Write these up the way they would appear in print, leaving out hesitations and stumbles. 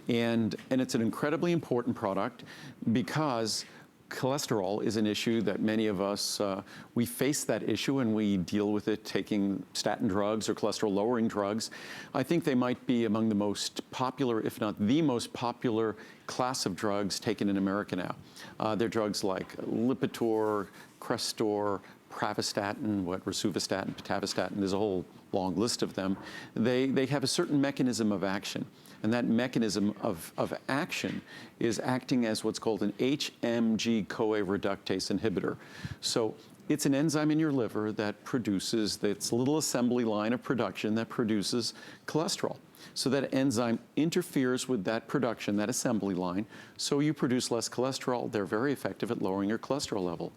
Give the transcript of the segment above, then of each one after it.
And it's an incredibly important product because cholesterol is an issue that many of us, we face that issue and we deal with it taking statin drugs or cholesterol-lowering drugs. I think they might be among the most popular, if not the most popular class of drugs taken in America now. They're drugs like Lipitor, Crestor, Pravastatin, rosuvastatin, pitavastatin, there's a whole long list of them. They have a certain mechanism of action. And that mechanism of action is acting as what's called an HMG-CoA reductase inhibitor. So it's an enzyme in your liver that produces, its little assembly line of production that produces cholesterol. So that enzyme interferes with that production, that assembly line, so you produce less cholesterol. They're very effective at lowering your cholesterol level.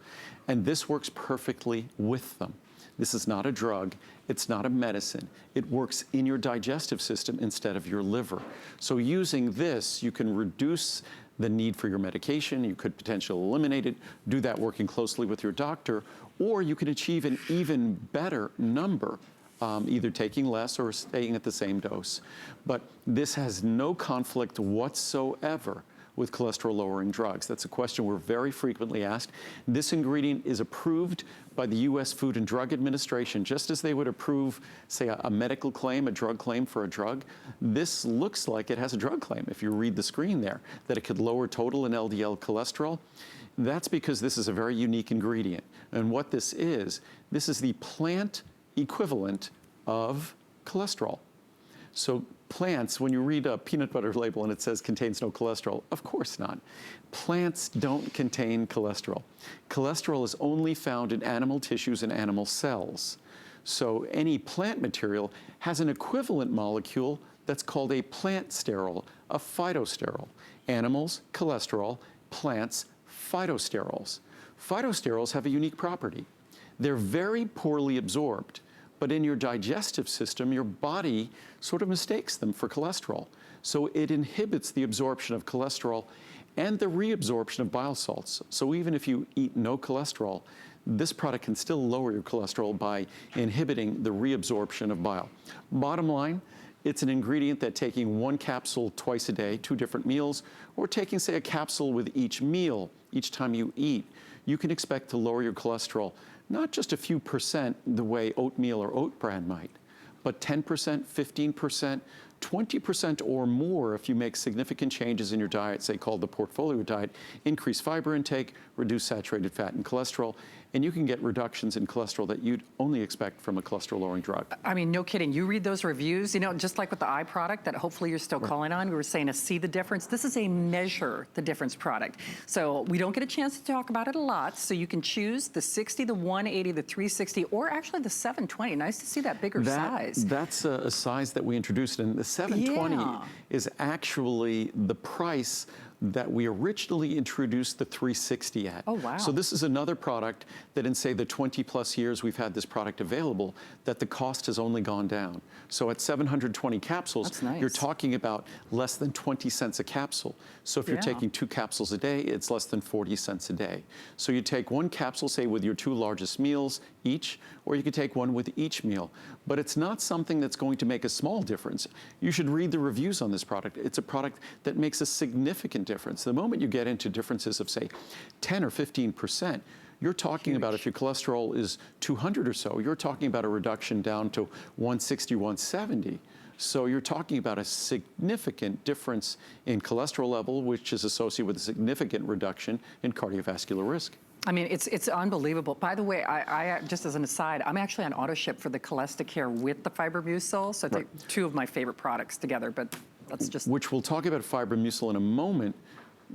And this works perfectly with them. This is not a drug, it's not a medicine. It works in your digestive system instead of your liver. So using this, you can reduce the need for your medication, you could potentially eliminate it, do that working closely with your doctor, or you can achieve an even better number, either taking less or staying at the same dose. But this has no conflict whatsoever with cholesterol-lowering drugs. That's a question we're very frequently asked. This ingredient is approved by the U.S. Food and Drug Administration, just as they would approve, say, a medical claim, a drug claim for a drug. This looks like it has a drug claim, if you read the screen there, that it could lower total and LDL cholesterol. That's because this is a very unique ingredient. And what this is the plant equivalent of cholesterol. So plants, when you read a peanut butter label and it says contains no cholesterol, of course not. Plants don't contain cholesterol. Cholesterol is only found in animal tissues and animal cells. So any plant material has an equivalent molecule that's called a plant sterol, a phytosterol. Animals, cholesterol; plants, phytosterols. Phytosterols have a unique property. They're very poorly absorbed. But in your digestive system, your body sort of mistakes them for cholesterol. So it inhibits the absorption of cholesterol and the reabsorption of bile salts. So even if you eat no cholesterol, this product can still lower your cholesterol by inhibiting the reabsorption of bile. Bottom line, it's an ingredient that taking one capsule twice a day, 2 different meals, or taking, say, a capsule with each meal, each time you eat, you can expect to lower your cholesterol not just a few percent the way oatmeal or oat bran might, but 10%, 15%, 20% or more if you make significant changes in your diet, say called the portfolio diet, increase fiber intake, reduce saturated fat and cholesterol, and you can get reductions in cholesterol that you'd only expect from a cholesterol-lowering drug. I mean, no kidding. You read those reviews, you know, just like with the eye product that hopefully you're still calling on, we were saying to see the difference. This is a measure the difference product. So we don't get a chance to talk about it a lot, so you can choose the 60, the 180, the 360, or actually the 720. Nice to see that bigger size. That's a size that we introduced, and the 720 is actually the price that we originally introduced the 360 at. Oh, wow. So this is another product that in, say, the 20+ years we've had this product available, that the cost has only gone down. So at 720 capsules, that's nice. You're talking about less than 20 cents a capsule. So if you're taking 2 capsules a day, it's less than 40 cents a day. So you take 1 capsule, say, with your 2 largest meals each, or you could take 1 with each meal. But it's not something that's going to make a small difference. You should read the reviews on this product. It's a product that makes a significant difference. The moment you get into differences of, say, 10 or 15%, you're talking about, if your cholesterol is 200 or so, you're talking about a reduction down to 160, 170. So you're talking about a significant difference in cholesterol level, which is associated with a significant reduction in cardiovascular risk. I mean, it's unbelievable. By the way, I just as an aside, I'm actually on auto ship for the CholestaCare with the Fibromucil, so I think 2 of my favorite products together, but that's just... Which we'll talk about Fibromucil in a moment,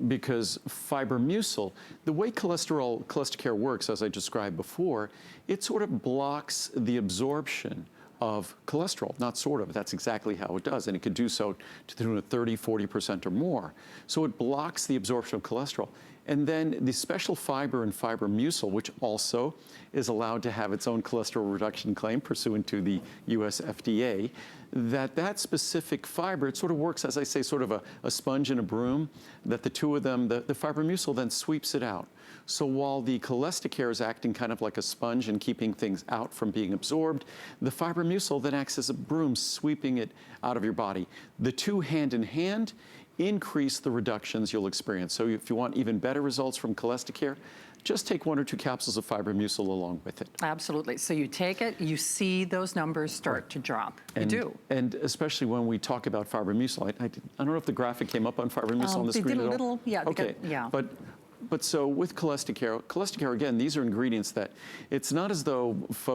because Fibromucil, the way CholestaCare works, as I described before, it sort of blocks the absorption of cholesterol. Not sort of, that's exactly how it does, and it could do so to the tune of 30, 40% or more. So it blocks the absorption of cholesterol. And then the special fiber in Fibromucil, which also is allowed to have its own cholesterol reduction claim pursuant to the US FDA, that specific fiber, it sort of works, as I say, sort of a sponge and a broom, that the 2 of them, the Fibromucil then sweeps it out. So while the CholestaCare is acting kind of like a sponge and keeping things out from being absorbed, the Fibromucil then acts as a broom, sweeping it out of your body. The 2 hand in hand increase the reductions you'll experience. So if you want even better results from CholestaCare, just take 1 or 2 capsules of fibromucil along with it. Absolutely. So you take it, you see those numbers start to drop. You do. And especially when we talk about fibromucil, I don't know if the graphic came up on fibromucil on the They screen did a at all. little, yeah. Okay, Yeah. but so with CholestaCare, again, these are ingredients that it's not as though folks